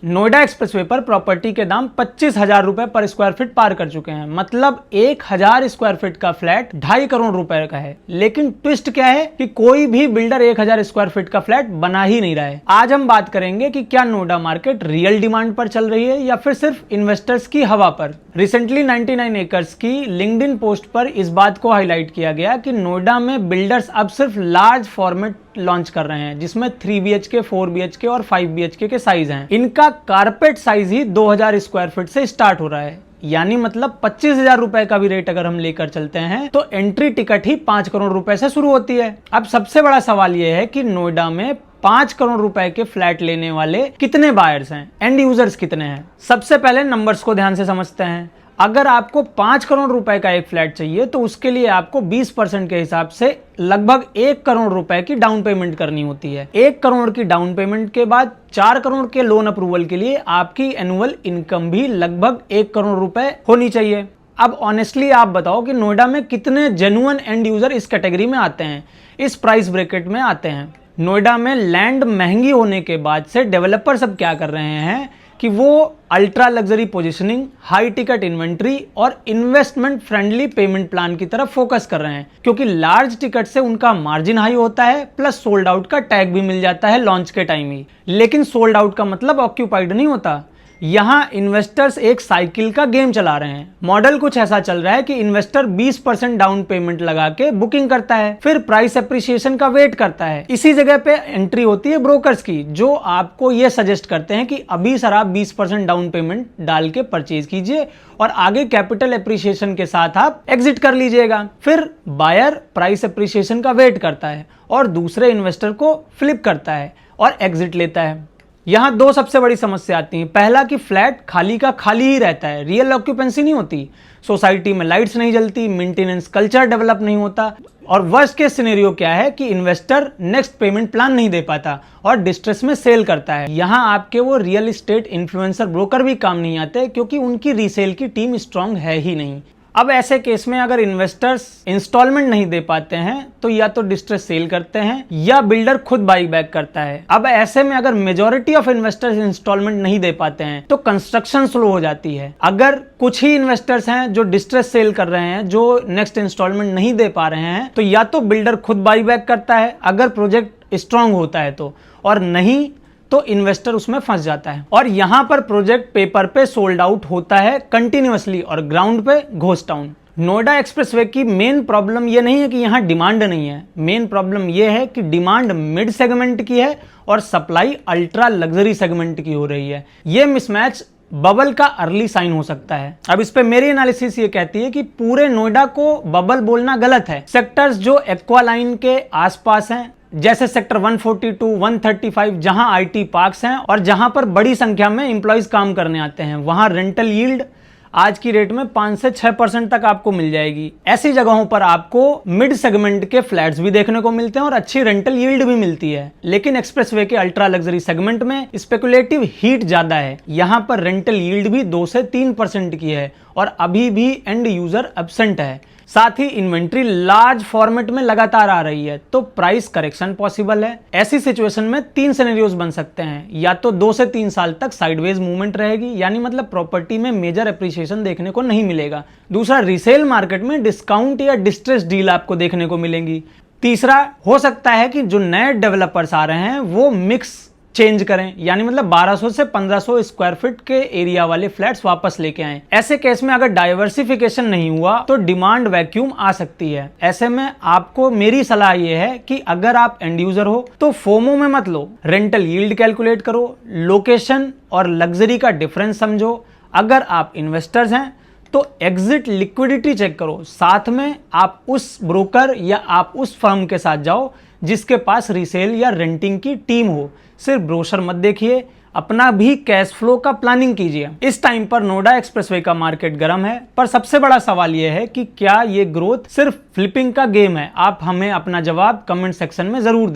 Noida expressway पर property के दाम 25,000 रुपए पर स्क्वायर फीट पार कर चुके हैं। मतलब 1,000 स्क्वायर फीट का फ्लैट 2.5 करोड़ रुपए का है। लेकिन ट्विस्ट क्या है कि कोई भी बिल्डर 1,000 स्क्वायर फीट का फ्लैट बना ही नहीं रहा है। आज हम बात करेंगे कि क्या नोएडा मार्केट रियल डिमांड पर चल रही है या फिर सिर्फ इन्वेस्टर्स की हवा पर। रिसेंटली 99 एकर्स की लिंक्डइन पोस्ट पर इस बात को हाईलाइट किया गया कि नोएडा में बिल्डर्स अब सिर्फ लार्ज फॉर्मेट लॉन्च कर रहे हैं, जिसमें 3 BHK, 4 BHK और 5 BHK के साइज हैं। इनका कारपेट साइज ही 2,000 स्क्वायर फीट से स्टार्ट हो रहा है। यानी मतलब 25,000 रुपए का भी रेट अगर हम लेकर चलते हैं तो एंट्री टिकट ही 5 करोड़ रुपए से शुरू होती है। अब सबसे बड़ा सवाल यह है कि नोएडा में 5 करोड़ रुपए के फ्लैट लेने वाले कितने बायर्स हैं, एंड यूजर्स कितने हैं। सबसे पहले नंबर्स को ध्यान से समझते हैं। अगर आपको 5 करोड़ रुपए का एक फ्लैट चाहिए तो उसके लिए आपको 20% के हिसाब से लगभग 1 करोड़ रुपए की डाउन पेमेंट करनी होती है। 1 करोड़ की डाउन पेमेंट के बाद 4 करोड़ के लोन अप्रूवल के लिए आपकी एनुअल इनकम भी लगभग 1 करोड़ रुपए होनी चाहिए। अब ऑनेस्टली आप बताओ कि नोएडा में कितने जेन्युइन एंड यूजर इस कैटेगरी में आते हैं, इस प्राइस ब्रैकेट में आते हैं। नोएडा में लैंड महंगी होने के बाद से डेवलपर सब क्या कर रहे हैं कि वो ultra luxury positioning, high ticket inventory और इन्वेस्टमेंट फ्रेंडली पेमेंट प्लान की तरफ फोकस कर रहे हैं, क्योंकि लार्ज टिकट से उनका मार्जिन हाई होता है, प्लस सोल्ड आउट का टैग भी मिल जाता है लॉन्च के टाइम ही। लेकिन सोल्ड आउट का मतलब ऑक्यूपाइड नहीं होता। यहाँ इन्वेस्टर्स एक साइकिल का गेम चला रहे हैं। मॉडल कुछ ऐसा चल रहा है कि इन्वेस्टर 20% डाउन पेमेंट लगा के बुकिंग करता है, फिर प्राइस एप्रिसिएशन का वेट करता है। इसी जगह पे एंट्री होती है ब्रोकर्स की, जो आपको ये सजेस्ट करते हैं कि अभी सर आप 20% डाउन पेमेंट डाल के परचेज कीजिए और आगे कैपिटल एप्रिसिएशन के साथ आप एग्जिट कर लीजिएगा। फिर बायर प्राइस एप्रिसिएशन का वेट करता है और दूसरे इन्वेस्टर को फ्लिप करता है और एग्जिट लेता है। यहाँ दो सबसे बड़ी समस्या आती हैं। पहला कि फ्लैट खाली का खाली ही रहता है, रियल ऑक्यूपेंसी नहीं होती, सोसाइटी में लाइट्स नहीं जलती, मेंटेनेंस कल्चर डेवलप नहीं होता, और वर्स्ट केस सिनेरियो क्या है कि इन्वेस्टर नेक्स्ट पेमेंट प्लान नहीं दे पाता और डिस्ट्रेस में सेल करता है। यहाँ आपके वो रियल एस्टेट इन्फ्लुएंसर ब्रोकर भी काम नहीं आते, क्योंकि उनकी रीसेल की टीम स्ट्रांग है ही नहीं। अब ऐसे केस में अगर इन्वेस्टर्स इंस्टॉलमेंट नहीं दे पाते हैं तो या तो डिस्ट्रेस सेल करते हैं या बिल्डर खुद बाई बैक करता है। अब ऐसे में अगर मेजॉरिटी ऑफ इन्वेस्टर्स इंस्टॉलमेंट नहीं दे पाते हैं तो कंस्ट्रक्शन स्लो हो जाती है। अगर कुछ ही इन्वेस्टर्स हैं जो डिस्ट्रेस सेल कर रहे हैं, जो नेक्स्ट इंस्टॉलमेंट नहीं दे पा रहे हैं, तो या तो बिल्डर खुद बाई बैक करता है अगर प्रोजेक्ट स्ट्रांग होता है तो, और नहीं तो इन्वेस्टर उसमें फंस जाता है। और यहां पर प्रोजेक्ट पेपर पे सोल्ड आउट होता है कंटिन्यूअसली और ग्राउंड पे घोस्ट टाउन। नोएडा एक्सप्रेसवे की मेन प्रॉब्लम ये नहीं है कि यहां डिमांड नहीं है, मेन प्रॉब्लम ये है कि डिमांड मिड सेगमेंट की है और सप्लाई अल्ट्रा लग्जरी सेगमेंट की हो रही है। ये मिसमैच बबल का अर्ली साइन हो सकता है। अब इस पे मेरी एनालिसिस ये कहती है कि पूरे नोएडा को बबल बोलना गलत है। सेक्टर्स जो एक्वा लाइन के आसपास हैं, जैसे सेक्टर 142, 135, जहां आईटी पार्क्स हैं और जहां पर बड़ी संख्या में एम्प्लॉइज काम करने आते हैं, वहां रेंटल यील्ड आज की रेट में 5 से 6% तक आपको मिल जाएगी। ऐसी जगहों पर आपको मिड सेगमेंट के फ्लैट्स भी देखने को मिलते हैं और अच्छी रेंटल यील्ड भी मिलती है। लेकिन एक्सप्रेसवे के अल्ट्रा लग्जरी सेगमेंट में स्पेकुलेटिव हीट ज्यादा है। यहां पर रेंटल यील्ड भी 2 से 3% की है और अभी भी एंड यूजर एब्सेंट है। साथ ही इन्वेंट्री लार्ज फॉर्मेट में लगातार आ रही है, तो प्राइस करेक्शन पॉसिबल है। ऐसी सिचुएशन में 3 सिनेरियोज बन सकते हैं। या तो 2 से 3 साल तक साइडवेज मूवमेंट रहेगी, यानी मतलब प्रॉपर्टी में मेजर एप्रिसिएशन देखने को नहीं मिलेगा। दूसरा, रीसेल मार्केट में डिस्काउंट या डिस्ट्रेस डील आपको देखने को मिलेंगी। तीसरा, हो सकता है कि जो नए डेवलपर्स आ रहे हैं वो मिक्स चेंज करें, यानी मतलब 1200 से 1500 स्क्वायर फीट के एरिया वाले फ्लैट्स वापस लेके आए। ऐसे केस में अगर डाइवर्सिफिकेशन नहीं हुआ तो डिमांड वैक्यूम आ सकती है। ऐसे में आपको मेरी सलाह यह है कि अगर आप एंड यूजर हो तो फोमो में मत लो, रेंटल यील्ड कैलकुलेट करो, लोकेशन और लग्जरी का डिफरेंस समझो। अगर आप इन्वेस्टर्स हैं तो एग्जिट लिक्विडिटी चेक करो, साथ में आप उस ब्रोकर या आप उस फर्म के साथ जाओ जिसके पास रीसेल या रेंटिंग की टीम हो। सिर्फ ब्रोशर मत देखिए, अपना भी कैश फ्लो का प्लानिंग कीजिए। इस टाइम पर नोएडा एक्सप्रेसवे का मार्केट गर्म है, पर सबसे बड़ा सवाल यह है कि क्या ये ग्रोथ सिर्फ फ्लिपिंग का गेम है? आप हमें अपना जवाब कमेंट सेक्शन में जरूर दें।